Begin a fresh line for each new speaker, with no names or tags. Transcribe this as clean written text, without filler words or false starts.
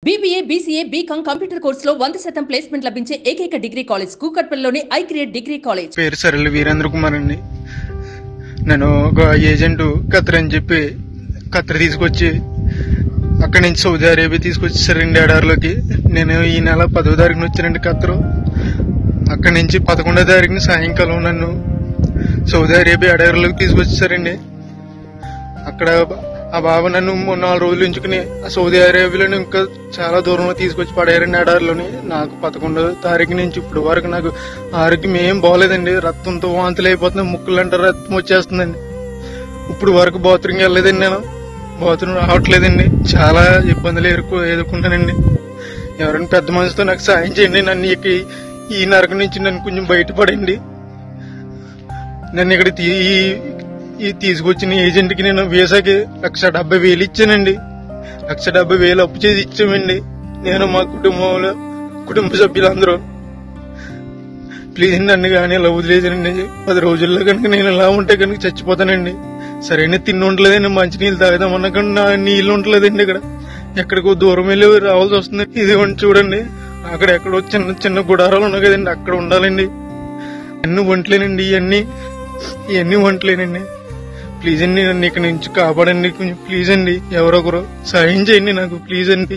BBA, BCA, BCom computer కోర్సులో 100% placement లభించే ఏకైక డిగ్రీ కాలేజ్ కూకట్పల్లిలోని ఐక్రియేట్ డిగ్రీ కాలేజ్.
పేరు సరళ వీరేంద్ర కుమార్ అండి. నేను ఒక ఏజెంట్ ఖత్తర్ అని చెప్పి ఖత్తర్ తీసుకొచ్చి అక్కడి నుంచి సౌదీ అరేబియా తీసుకొచ్చేసారండి ఎడారిలోకి. నేను ఈ నెల 10వ తారీఖున వచ్చానండి ఖత్తరు. అక్కడి నుంచి 11వ తారీఖున సాయంకాలం నన్ను సౌదీ అరేబియా ఎడారిలోకి తీసుకొచ్చేసారండి. అక్కడ ఆ బాబు నన్ను 4 రోజులు ఉంచుకుని సౌదీ అరేబియాలో ఇంకా చాలా దూరంలో తీసుకొచ్చి పడేయారండి ఎడారిలోని. నాకు 11వ తారీఖు నుంచి ఇప్పుడు వరకు నాకు ఆరోగ్యం ఏం బాగోలేదండి. రక్తంతో వాంతులు అయిపోతున్నాయి, ముక్కులంటే రక్తం వచ్చేస్తుందండి. ఇప్పుడు వరకు బాత్రూమ్కి వెళ్ళలేదండి, నేను బాత్రూమ్ రావట్లేదండి. చాలా ఇబ్బందులు ఎదుర్కొంటానండి. ఎవరైనా పెద్ద మనిషితో నాకు సాయం చేయండి. నన్ను ఈ నరకం నుంచి నన్ను కొంచెం బయటపడండి. నన్ను ఇక్కడ తీసుకొచ్చిన ఏజెంట్కి నేను వీసాకి 1,70,000 ఇచ్చానండి. 1,70,000 అప్పు చేసి ఇచ్చామండి, నేను మా కుటుంబ సభ్యులందరూ. ప్లీజ్ నన్ను కానీ ఇలా వదిలేదండి. 10 రోజుల్లో కనుక నేను ఇలా ఉంటే కనుక చచ్చిపోతానండి. సరైన తిండి ఉండలేదండి, మంచినీళ్ళు తాగుదామన్నా కానీ నా నీళ్ళు ఉండలేదండి. ఇక్కడ ఎక్కడికో దూరం వెళ్ళి రావాల్సి వస్తుంది. ఇది చూడండి, అక్కడ ఎక్కడో చిన్న చిన్న గుడారాలు ఉన్నాయి కదండి, అక్కడ ఉండాలండి. అన్ని వంటలేనండి, ఇవన్నీ వంటలేనండి. ప్లీజ్ అండి, నన్ను ఇక్కడ నుంచి కాపాడండి కొంచెం. ప్లీజ్ అండి, ఎవరొకరు సాయం చేయండి నాకు, ప్లీజ్ అండి.